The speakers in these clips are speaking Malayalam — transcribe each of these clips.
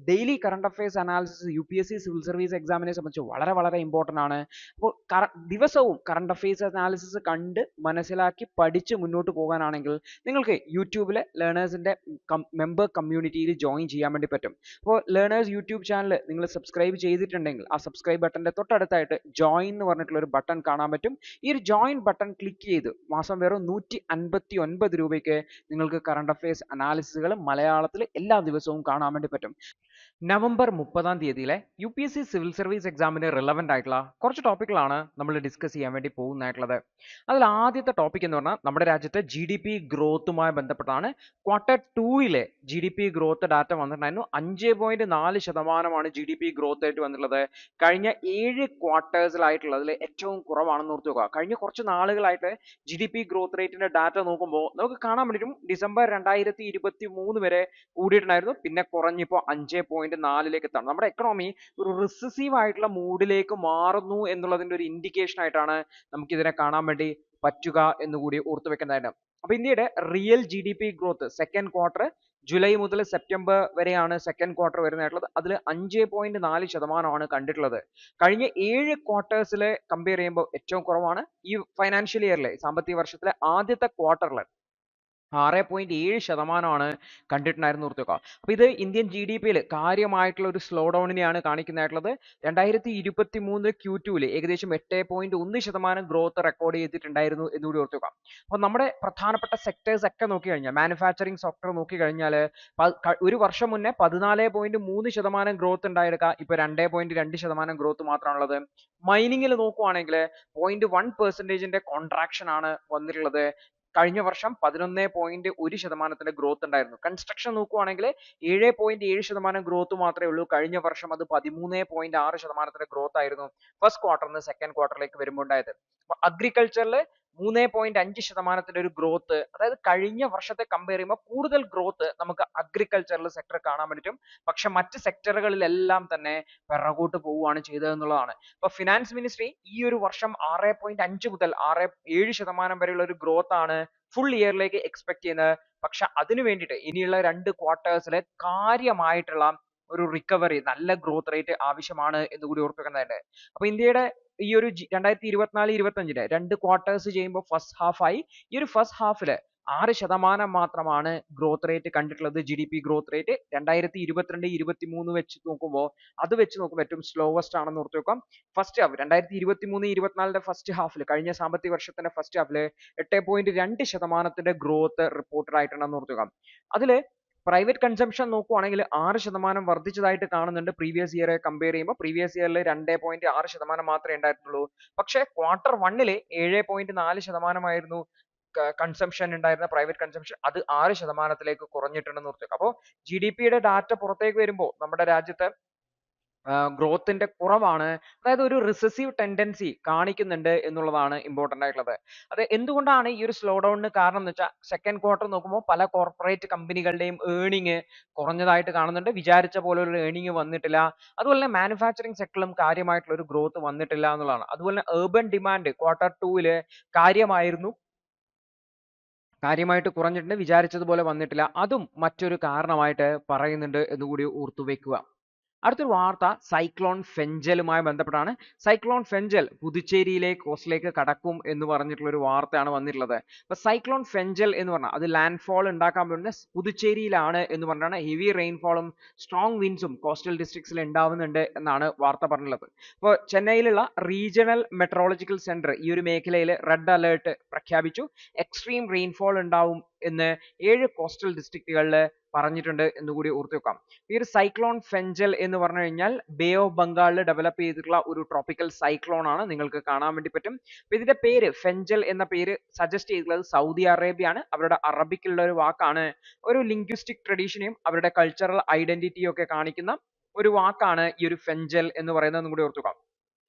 Daily current affairs analysis UPSC civil service എക്സാമിനെ സംബന്ധിച്ച് വളരെ വളരെ ഇമ്പോർട്ടൻ്റ് ആണ്. അപ്പോൾ ദിവസവും കറണ്ട് അഫയേഴ്സ് അനാലിസിസ് കണ്ട് മനസ്സിലാക്കി പഠിച്ച് മുന്നോട്ട് പോകാനാണെങ്കിൽ നിങ്ങൾക്ക് യൂട്യൂബിലെ ലേണേഴ്സിൻ്റെ മെമ്പർ കമ്മ്യൂണിറ്റിയിൽ ജോയിൻ ചെയ്യാൻ വേണ്ടി പറ്റും. അപ്പോൾ ലേണേഴ്സ് യൂട്യൂബ് ചാനൽ നിങ്ങൾ സബ്സ്ക്രൈബ് ചെയ്തിട്ടുണ്ടെങ്കിൽ ആ സബ്സ്ക്രൈബ് ബട്ടൻ്റെ തൊട്ടടുത്തായിട്ട് ജോയിൻ എന്ന് പറഞ്ഞിട്ടുള്ള ഒരു ബട്ടൺ കാണാൻ പറ്റും. ഈ ഒരു ജോയിൻ ബട്ടൺ ക്ലിക്ക് ചെയ്ത് മാസം വെറും 159 രൂപയ്ക്ക് നിങ്ങൾക്ക് കറണ്ട് അഫയേഴ്സ് അനാലിസിസുകൾ മലയാളത്തിൽ എല്ലാ ദിവസവും കാണാൻ വേണ്ടി പറ്റും. നവംബർ 30-ാം തീയതിയിലെ UPSC സിവിൽ സർവീസ് എക്സാമിന് റിലവൻ്റ് ആയിട്ടുള്ള കുറച്ച് ടോപ്പിക്കുകളാണ് നമ്മൾ ഡിസ്കസ് ചെയ്യാൻ വേണ്ടി പോകുന്നതായിട്ടുള്ളത്. അതിൽ ആദ്യത്തെ ടോപ്പിക് എന്ന് പറഞ്ഞാൽ നമ്മുടെ രാജ്യത്തെ GDP ഗ്രോത്തുമായി ബന്ധപ്പെട്ടാണ്. Q2 GDP ഗ്രോത്ത് ഡാറ്റ വന്നിട്ടുണ്ടായിരുന്നു. 5.4% GDP ഗ്രോത്ത് ആയിട്ട് വന്നിട്ടുള്ളത്. കഴിഞ്ഞ 7 ക്വാർട്ടേഴ്സിലായിട്ടുള്ളതിൽ ഏറ്റവും കുറവാണെന്ന് ഓർത്ത് നോക്കുക. കഴിഞ്ഞ കുറച്ച് നാളുകളായിട്ട് GDP ഗ്രോത്ത് റേറ്റിന്റെ ഡാറ്റ നോക്കുമ്പോൾ നമുക്ക് കാണാൻ പറ്റും ഡിസംബർ 2023 വരെ കൂടിയിട്ടുണ്ടായിരുന്നു. പിന്നെ കുറഞ്ഞിപ്പോൾ 5.4 എത്താണ്. നമ്മുടെ എക്കണോമി ഒരു റിസസീവ് ആയിട്ടുള്ള മൂഡിലേക്ക് മാറുന്നു എന്നുള്ളതിന്റെ ഒരു ഇൻഡിക്കേഷൻ ആയിട്ടാണ് നമുക്കിതിനെ കാണാൻ വേണ്ടി പറ്റുക എന്നുകൂടി ഓർത്തു വെക്കുന്നതായിട്ട്. അപ്പൊ ഇന്ത്യയുടെ real GDP growth second quarter July മുതൽ സെപ്റ്റംബർ വരെയാണ് സെക്കൻഡ് ക്വാർട്ടർ വരുന്നതായിട്ടുള്ളത്. അതിൽ 5.4% കണ്ടിട്ടുള്ളത്. കഴിഞ്ഞ 7 ക്വാർട്ടേഴ്സിലെ കമ്പയർ ചെയ്യുമ്പോൾ ഏറ്റവും കുറവാണ്. ഈ ഫൈനാൻഷ്യൽ ഇയറിലെ സാമ്പത്തിക വർഷത്തിലെ ആദ്യത്തെ ക്വാർട്ടറിൽ 6.7% കണ്ടിട്ടുണ്ടായിരുന്നു ഓർത്ത് വെക്കുക. അപ്പൊ ഇത് ഇന്ത്യൻ GDP-യിൽ കാര്യമായിട്ടുള്ള ഒരു സ്ലോ ഡൗണിനെയാണ് കാണിക്കുന്നതായിട്ടുള്ളത്. 2023 Q2 ഏകദേശം 8.1% ഗ്രോത്ത് റെക്കോർഡ് ചെയ്തിട്ടുണ്ടായിരുന്നു എന്നുകൂടി ഓർത്ത് വെക്കുക. അപ്പൊ നമ്മുടെ പ്രധാനപ്പെട്ട സെക്ടേഴ്സ് ഒക്കെ നോക്കിക്കഴിഞ്ഞാൽ മാനുഫാക്ചറിങ് സെക്ടർ നോക്കിക്കഴിഞ്ഞാൽ ഒരു വർഷം മുന്നേ 14.3% ഗ്രോത്ത് ഉണ്ടായിരിക്കുക. ഇപ്പൊ 2.2% ഗ്രോത്ത് മാത്രമാണുള്ളത്. മൈനിങ്ങിൽ നോക്കുവാണെങ്കിൽ 0.1% കോൺട്രാക്ഷൻ ആണ് വന്നിട്ടുള്ളത്. കഴിഞ്ഞ വർഷം 11.1% ഗ്രോത്ത് ഉണ്ടായിരുന്നു. കൺസ്ട്രക്ഷൻ നോക്കുവാണെങ്കിൽ 7.7% ഗ്രോത്ത് മാത്രമേ ഉള്ളൂ. കഴിഞ്ഞ വർഷം അത് 13.6% ഗ്രോത്ത് ആയിരുന്നു ഫസ്റ്റ് ക്വാർട്ടറിന് സെക്കൻഡ് ക്വാർട്ടറിലേക്ക് വരുമ്പോൾ ഉണ്ടായത്. അഗ്രികൾച്ചറിൽ 3.5% ഒരു ഗ്രോത്ത്, അതായത് കഴിഞ്ഞ വർഷത്തെ കമ്പയർ ചെയ്യുമ്പോൾ കൂടുതൽ ഗ്രോത്ത് നമുക്ക് അഗ്രികൾച്ചറൽ സെക്ടർ കാണാൻ പറ്റും. പക്ഷെ മറ്റ് സെക്ടറുകളിലെല്ലാം തന്നെ പിറകോട്ട് പോവുകയാണ് ചെയ്തത് എന്നുള്ളതാണ്. ഇപ്പൊ ഫിനാൻസ് മിനിസ്ട്രി ഈ ഒരു വർഷം 6.5 മുതൽ 6.7% വരെയുള്ള ഒരു ഗ്രോത്ത് ആണ് ഫുൾ ഇയറിലേക്ക് എക്സ്പെക്ട് ചെയ്യുന്നത്. പക്ഷെ അതിനു വേണ്ടിയിട്ട് ഇനിയുള്ള 2 ക്വാർട്ടേഴ്സിലെ കാര്യമായിട്ടുള്ള ഒരു റിക്കവറി, നല്ല ഗ്രോത്ത് റേറ്റ് ആവശ്യമാണ് എന്ന് കൂടി ഓർപ്പിക്കുന്നതായിട്ട്. അപ്പൊ ഇന്ത്യയുടെ ഈ ഒരു 2024-25 2 ക്വാർട്ടേഴ്സ് ചെയ്യുമ്പോൾ ഫസ്റ്റ് ഹാഫ് ആയി. ഈ ഒരു ഫസ്റ്റ് ഹാഫില് 6% മാത്രമാണ് ഗ്രോത്ത് റേറ്റ് കണ്ടിട്ടുള്ളത്. GDP ഗ്രോത്ത് റേറ്റ് 2022-23 വെച്ച് നോക്കുമ്പോൾ ഏറ്റവും സ്ലോവസ്റ്റ് ആണെന്ന് ഓർത്ത് വെക്കാം. ഫസ്റ്റ് ഹാഫ് 2023-24 ഫസ്റ്റ് ഹാഫിൽ, കഴിഞ്ഞ സാമ്പത്തിക വർഷത്തിന്റെ ഫസ്റ്റ് ഹാഫിൽ 8.2% ഗ്രോത്ത് റിപ്പോർട്ടഡ് ആയിട്ടുണ്ടെന്ന് ഓർത്ത് വെക്കാം. അതില് പ്രൈവറ്റ് കൺസംഷൻ നോക്കുവാണെങ്കിൽ 6% വർദ്ധിച്ചതായിട്ട് കാണുന്നുണ്ട്. പ്രീവിയസ് ഇയറെ കമ്പയർ ചെയ്യുമ്പോൾ പ്രീവിയസ് ഇയറിൽ 2.6% മാത്രമേ ഉണ്ടായിരുന്നുള്ളൂ. പക്ഷേ Q1 7.4% ആയിരുന്നു കൺസംഷൻ ഉണ്ടായിരുന്ന പ്രൈവറ്റ് കൺസംഷൻ. അത് 6%ത്തിലേക്ക് കുറഞ്ഞിട്ടുണ്ടെന്ന് ഓർത്ത് വെക്കാം. അപ്പോൾ GDP-യുടെ ഡാറ്റ പുറത്തേക്ക് വരുമ്പോൾ നമ്മുടെ രാജ്യത്ത് ഗ്രോത്തിന്റെ കുറവാണ്, അതായത് ഒരു റിസസീവ് ടെൻഡൻസി കാണിക്കുന്നുണ്ട് എന്നുള്ളതാണ് ഇമ്പോർട്ടന്റ് ആയിട്ടുള്ളത്. അത് എന്തുകൊണ്ടാണ് ഈ ഒരു സ്ലോ ഡൗണിന് കാരണം എന്ന് വെച്ചാൽ സെക്കൻഡ് ക്വാർട്ടർ നോക്കുമ്പോൾ പല കോർപ്പറേറ്റ് കമ്പനികളുടെയും ഏർണിംഗ് കുറഞ്ഞതായിട്ട് കാണുന്നുണ്ട്. വിചാരിച്ച പോലെ ഒരു ഏർണിംഗ് വന്നിട്ടില്ല. അതുപോലെ തന്നെ മാനുഫാക്ചറിങ് സെക്ടറിലും കാര്യമായിട്ടുള്ള ഒരു ഗ്രോത്ത് വന്നിട്ടില്ല എന്നുള്ളതാണ്. അതുപോലെ തന്നെ urban ഡിമാൻഡ് Q2 കാര്യമായിട്ട് കുറഞ്ഞിട്ടുണ്ട്. വിചാരിച്ചതുപോലെ വന്നിട്ടില്ല. അതും മറ്റൊരു കാരണമായിട്ട് പറയുന്നുണ്ട് എന്നുകൂടി ഓർത്തു വെക്കുക. അടുത്തൊരു വാർത്ത സൈക്ലോൺ ഫെഞ്ചലുമായി ബന്ധപ്പെട്ടാണ്. സൈക്ലോൺ ഫെഞ്ചൽ പുതുച്ചേരിയിലെ കോസ്റ്റിലേക്ക് കടക്കും എന്ന് പറഞ്ഞിട്ടുള്ള ഒരു വാർത്തയാണ് വന്നിട്ടുള്ളത്. അപ്പൊ സൈക്ലോൺ ഫെഞ്ചൽ എന്ന് പറഞ്ഞാൽ അത് ലാൻഡ് ഫോൾ ഉണ്ടാക്കാൻ പറ്റുന്ന പുതുച്ചേരിയിലാണ് എന്ന് പറഞ്ഞാണ്. ഹെവി റെയിൻഫോളും സ്ട്രോങ് വിൻസും കോസ്റ്റൽ ഡിസ്ട്രിക്ട്സിൽ ഉണ്ടാവുന്നുണ്ട് എന്നാണ് വാർത്ത പറഞ്ഞിട്ടുള്ളത്. അപ്പോൾ ചെന്നൈയിലുള്ള റീജിയണൽ മെട്രോളജിക്കൽ സെന്റർ ഈ ഒരു മേഖലയിൽ റെഡ് അലേർട്ട് പ്രഖ്യാപിച്ചു. എക്സ്ട്രീം റെയിൻഫോൾ ഉണ്ടാവും എന്ന് 7 കോസ്റ്റൽ ഡിസ്ട്രിക്റ്റുകളിൽ പറഞ്ഞിട്ടുണ്ട് എന്നുകൂടി ഓർത്ത് വെക്കാം. ഈ ഒരു സൈക്ലോൺ ഫെഞ്ചൽ എന്ന് പറഞ്ഞു കഴിഞ്ഞാൽ ബേ ഓഫ് ബംഗാളിൽ ഡെവലപ്പ് ചെയ്തിട്ടുള്ള ഒരു ട്രോപ്പിക്കൽ സൈക്ലോൺ ആണ്. നിങ്ങൾക്ക് കാണാൻ വേണ്ടി പറ്റും. ഇതിന്റെ പേര് ഫെഞ്ചൽ എന്ന പേര് സജസ്റ്റ് ചെയ്തിട്ടുള്ളത് സൗദി അറേബ്യ ആണ്. അവരുടെ അറബിക്കുള്ള ഒരു വാക്കാണ്. ഒരു ലിംഗ്വിസ്റ്റിക് ട്രഡീഷനെയും അവരുടെ കൾച്ചറൽ ഐഡന്റിറ്റിയും ഒക്കെ കാണിക്കുന്ന ഒരു വാക്കാണ് ഈ ഒരു ഫെഞ്ചൽ എന്ന് പറയുന്നത് കൂടി ഓർത്ത് വെക്കാം.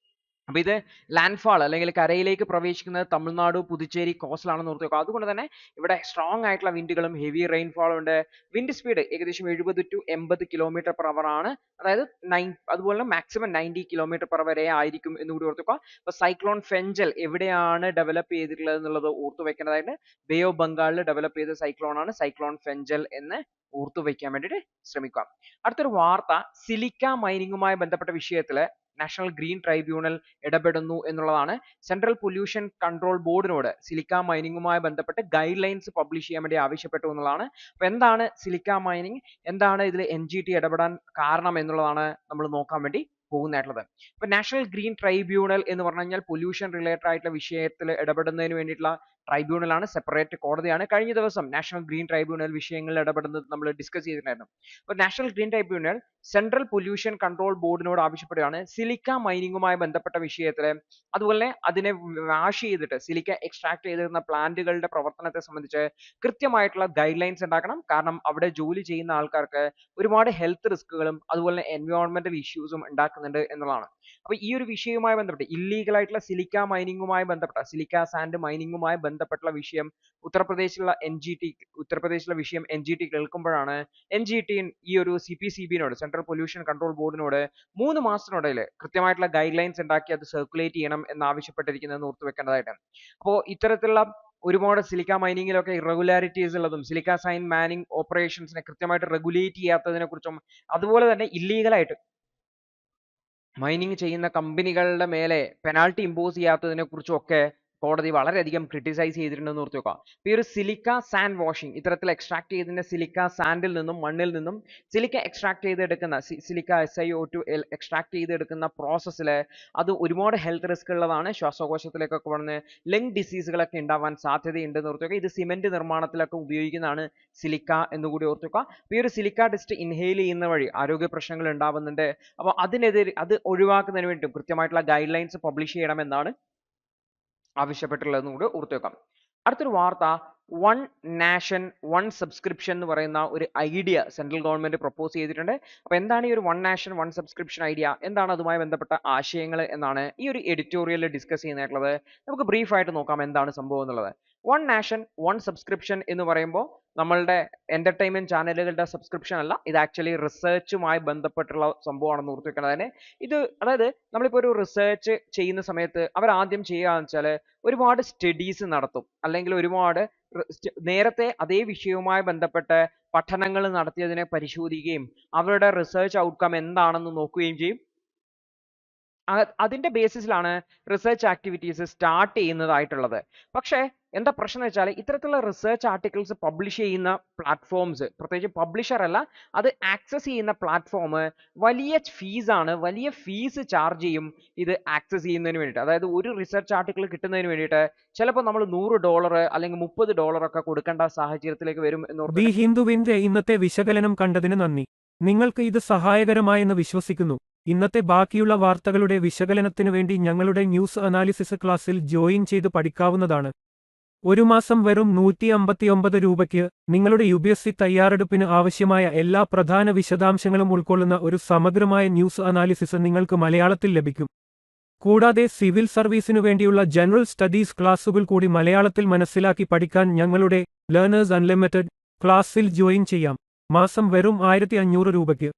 അപ്പൊ ഇത് ലാൻഡ്ഫാൾ അല്ലെങ്കിൽ കരയിലേക്ക് പ്രവേശിക്കുന്നത് തമിഴ്നാട് പുതുച്ചേരി കോസ്റ്റിലാണെന്ന് ഓർത്ത് വെക്കുക. അതുകൊണ്ട് തന്നെ ഇവിടെ സ്ട്രോങ് ആയിട്ടുള്ള വിൻഡുകളും ഹെവി റെയിൻഫാളും ഉണ്ട്. വിൻഡ് സ്പീഡ് ഏകദേശം 70 to 80 km/h ആണ്. അതായത് അതുപോലെ തന്നെ മാക്സിമം 90 km/h വരെ ആയിരിക്കും എന്ന് കൂടി ഓർത്ത് വെക്കുക. അപ്പൊ സൈക്ലോൺ ഫെഞ്ചൽ എവിടെയാണ് ഡെവലപ്പ് ചെയ്തിട്ടുള്ളത് എന്നുള്ളത് ഓർത്തു വെക്കേണ്ടതായിട്ട്. ബേ ഓഫ് ബംഗാളിൽ ഡെവലപ്പ് ചെയ്ത സൈക്ലോൺ ആണ് സൈക്ലോൺ ഫെഞ്ചൽ എന്ന് ഓർത്തു വെക്കാൻ വേണ്ടിയിട്ട് ശ്രമിക്കുക. അടുത്തൊരു വാർത്ത, സിലിക്ക മൈനിങ്ങുമായി ബന്ധപ്പെട്ട വിഷയത്തില് നാഷണൽ ഗ്രീൻ ട്രൈബ്യൂണൽ ഇടപെടുന്നു എന്നുള്ളതാണ്. സെൻട്രൽ പൊല്യൂഷൻ കൺട്രോൾ ബോർഡിനോട് സിലിക്ക മൈനിങ്ങുമായി ബന്ധപ്പെട്ട് ഗൈഡ് ലൈൻസ് പബ്ലിഷ് ചെയ്യാൻ വേണ്ടി ആവശ്യപ്പെട്ടു എന്നുള്ളതാണ്. അപ്പൊ എന്താണ് സിലിക്ക മൈനിങ്, എന്താണ് ഇതിൽ NGT ഇടപെടാൻ കാരണം എന്നുള്ളതാണ് നമ്മൾ നോക്കാൻ വേണ്ടി പോകുന്നതായിട്ടുള്ളത്. ഇപ്പൊ നാഷണൽ ഗ്രീൻ ട്രൈബ്യൂണൽ എന്ന് പറഞ്ഞു കഴിഞ്ഞാൽ പൊല്യൂഷൻ റിലേറ്റഡ് ആയിട്ടുള്ള വിഷയത്തിൽ ഇടപെടുന്നതിന് വേണ്ടിയിട്ടുള്ള ട്രൈബ്യൂണൽ ആണ്, സെപ്പറേറ്റ് കോടതിയാണ്. കഴിഞ്ഞ ദിവസം നാഷണൽ ഗ്രീൻ ട്രൈബ്യൂണൽ വിഷയങ്ങളിൽ ഇടപെടുന്നത് നമ്മൾ ഡിസ്കസ് ചെയ്തിട്ടുണ്ടായിരുന്നു. അപ്പോൾ national green tribunal central pollution control ബോർഡിനോട് ആവശ്യപ്പെടുകയാണ് സിലിക്ക മൈനിങ്ങുമായി ബന്ധപ്പെട്ട വിഷയത്തിൽ, അതുപോലെ അതിനെ വാഷ് ചെയ്തിട്ട് സിലിക്ക എക്സ്ട്രാക്ട് ചെയ്തിരുന്ന പ്ലാന്റുകളുടെ പ്രവർത്തനത്തെ സംബന്ധിച്ച് കൃത്യമായിട്ടുള്ള ഗൈഡ് ലൈൻസ് ഉണ്ടാക്കണം. കാരണം അവിടെ ജോലി ചെയ്യുന്ന ആൾക്കാർക്ക് ഒരുപാട് ഹെൽത്ത് റിസ്കുകളും അതുപോലെ എൻവയോൺമെന്റൽ ഇഷ്യൂസും ഉണ്ടാക്കുന്നുണ്ട് എന്നുള്ളതാണ്. അപ്പൊ ഈ ഒരു വിഷയവുമായി ബന്ധപ്പെട്ട് ഇല്ലീഗൽ ആയിട്ടുള്ള സിലിക്ക മൈനിങ്ങുമായി ബന്ധപ്പെട്ട സിലിക്ക സാൻഡ് മൈനിങ്ങുമായി ബന്ധപ്പെട്ടുള്ള വിഷയം ഉത്തർപ്രദേശിലെ വിഷയം NGT കേൾക്കുമ്പോഴാണ് NGT ഈ ഒരു CPCB-നോട് സെൻട്രൽ പൊല്യൂഷൻ കൺട്രോൾ ബോർഡിനോട് 3 മാസത്തിനിടയിൽ കൃത്യമായിട്ടുള്ള ഗൈഡ് ലൈൻസ് ഉണ്ടാക്കി അത് സർക്കുലേറ്റ് ചെയ്യണം എന്ന് ആവശ്യപ്പെട്ടിരിക്കുന്നതെന്ന് ഓർത്തു വെക്കേണ്ടതായിട്ട്. അപ്പോൾ ഇത്തരത്തിലുള്ള ഒരുപാട് സിലിക്ക മൈനിങ്ങിലൊക്കെ ഇറഗുലാരിറ്റീസ് ഉള്ളതും സിലിക്ക സൈൻ മൈനിങ് ഓപ്പറേഷൻസിനെ കൃത്യമായിട്ട് റെഗുലേറ്റ് ചെയ്യാത്തതിനെ കുറിച്ചും അതുപോലെ തന്നെ ഇല്ലീഗലായിട്ട് മൈനിങ് ചെയ്യുന്ന കമ്പനികളുടെ മേലെ പെനാൾട്ടി ഇമ്പോസ് ചെയ്യാത്തതിനെ കുറിച്ചും ഒക്കെ കോടതി വളരെയധികം ക്രിട്ടിസൈസ് ചെയ്തിട്ടുണ്ടെന്ന് ഓർത്ത് വെക്കുക. ഈ ഒരു സിലിക്ക സാൻഡ് വാഷിംഗ്, ഇത്തരത്തിൽ എക്സ്ട്രാക്ട് ചെയ്തതിന്റെ സിലിക്ക സാൻഡിൽ നിന്നും മണ്ണിൽ നിന്നും സിലിക്ക എക്സ്ട്രാക്ട് ചെയ്തെടുക്കുന്ന സിലിക്ക SiO2 എക്സ്ട്രാക്ട് ചെയ്തെടുക്കുന്ന പ്രോസസ്സിൽ അത് ഒരുപാട് ഹെൽത്ത് റിസ്ക് ഉള്ളതാണ്. ശ്വാസകോശത്തിലേക്കൊക്കെ വന്ന് ലങ് ഡിസീസുകളൊക്കെ ഉണ്ടാവാൻ സാധ്യതയുണ്ടെന്ന് ഓർത്ത് വെക്കുക. ഇത് സിമെന്റ് നിർമ്മാണത്തിലൊക്കെ ഉപയോഗിക്കുന്നതാണ് സിലിക്ക എന്നുകൂടി ഓർത്ത് വെക്കുക. ഈ ഒരു സിലിക്ക ഡസ്റ്റ് ഇൻഹെയിൽ ചെയ്യുന്ന വഴി ആരോഗ്യ പ്രശ്നങ്ങൾ ഉണ്ടാവുന്നുണ്ട്. അപ്പോൾ അത് ഒഴിവാക്കുന്നതിന് വേണ്ടി കൃത്യമായിട്ടുള്ള ഗൈഡ് ലൈൻസ് പബ്ലിഷ് ചെയ്യണമെന്നാണ് ആവശ്യപ്പെട്ടുള്ളതെന്ന് കൂടി ഓർത്തു വെക്കാം. അടുത്തൊരു വാർത്ത, വൺ നാഷൻ വൺ സബ്സ്ക്രിപ്ഷൻ എന്ന് പറയുന്ന ഒരു ഐഡിയ സെൻട്രൽ ഗവൺമെന്റ് പ്രപ്പോസ് ചെയ്തിട്ടുണ്ട്. അപ്പൊ എന്താണ് ഈ ഒരു one nation one subscription idea, എന്താണ് അതുമായി ബന്ധപ്പെട്ട ആശയങ്ങൾ എന്നാണ് ഈ ഒരു എഡിറ്റോറിയലിൽ ഡിസ്കസ് ചെയ്യുന്നിട്ടുള്ളത്. നമുക്ക് ബ്രീഫ് ആയിട്ട് നോക്കാം എന്താണ് സംഭവം എന്നുള്ളത്. വൺ നാഷൻ വൺ സബ്സ്ക്രിപ്ഷൻ എന്ന് പറയുമ്പോൾ നമ്മളുടെ എന്റർടൈൻമെന്റ് ചാനലുകളുടെ സബ്സ്ക്രിപ്ഷൻ അല്ല, ഇത് ആക്ച്വലി റിസർച്ചുമായി ബന്ധപ്പെട്ടുള്ള സംഭവമാണെന്ന് ഓർത്തു വെക്കേണ്ടതിന്. അതായത് നമ്മളിപ്പോൾ ഒരു റിസർച്ച് ചെയ്യുന്ന സമയത്ത് അവർ ആദ്യം ചെയ്യുകയെന്ന് വെച്ചാൽ ഒരുപാട് സ്റ്റഡീസ് നടത്തും, അല്ലെങ്കിൽ ഒരുപാട് നേരത്തെ അതേ വിഷയവുമായി ബന്ധപ്പെട്ട് പഠനങ്ങൾ നടത്തിയതിനെ പരിശോധിക്കുകയും അവരുടെ റിസർച്ച് ഔട്ട്കം എന്താണെന്ന് നോക്കുകയും ചെയ്യും. അതിന്റെ ബേസിസിലാണ് റിസർച്ച് ആക്ടിവിറ്റീസ് സ്റ്റാർട്ട് ചെയ്യുന്നതായിട്ടുള്ളത്. പക്ഷേ എന്താ പ്രശ്നം എന്ന് വെച്ചാൽ ഇത്തരത്തിലുള്ള റിസർച്ച് ആർട്ടിക്കിൾസ് പബ്ലിഷ് ചെയ്യുന്ന പ്ലാറ്റ്ഫോംസ്, പ്രത്യേകിച്ച് പബ്ലിഷർ അല്ല, അത് ആക്സസ് ചെയ്യുന്ന പ്ലാറ്റ്ഫോം വലിയ ഫീസ് ചാർജ് ചെയ്യും ഇത് ആക്സസ് ചെയ്യുന്നതിന് വേണ്ടിയിട്ട്. അതായത് ഒരു റിസർച്ച് ആർട്ടിക്കിൾ കിട്ടുന്നതിന് വേണ്ടിയിട്ട് ചിലപ്പോൾ നമ്മൾ $100 അല്ലെങ്കിൽ $30 ഒക്കെ കൊടുക്കേണ്ട സാഹചര്യത്തിലേക്ക് വരും ദി ഹിന്ദുവിന്റെ ഇന്നത്തെ വിശകലനം കണ്ടതിന് നന്ദി. നിങ്ങൾക്ക് ഇത് സഹായകരമായെന്ന് വിശ്വസിക്കുന്നു. ഇന്നത്തെ ബാക്കിയുള്ള വാർത്തകളുടെ വിശകലനത്തിനു വേണ്ടി ഞങ്ങളുടെ ന്യൂസ് അനാലിസിസ് ക്ലാസ്സിൽ ജോയിൻ ചെയ്ത് പഠിക്കാവുന്നതാണ്. ഒരു മാസം വെറും 159 രൂപയ്ക്ക് നിങ്ങളുടെ UPSC തയ്യാറെടുപ്പിന് ആവശ്യമായ എല്ലാ പ്രധാന വിശദാംശങ്ങളും ഉൾക്കൊള്ളുന്ന ഒരു സമഗ്രമായ ന്യൂസ് അനാലിസിസ് നിങ്ങൾക്ക് മലയാളത്തിൽ ലഭിക്കും. കൂടാതെ സിവിൽ സർവീസിനു വേണ്ടിയുള്ള ജനറൽ സ്റ്റഡീസ് ക്ലാസുകൾ കൂടി മലയാളത്തിൽ മനസ്സിലാക്കി പഠിക്കാൻ ഞങ്ങളുടെ ലേണേഴ്സ് അൺലിമിറ്റഡ് ക്ലാസ്സിൽ ജോയിൻ ചെയ്യാം. മാസം വെറും 1500 രൂപയ്ക്ക്.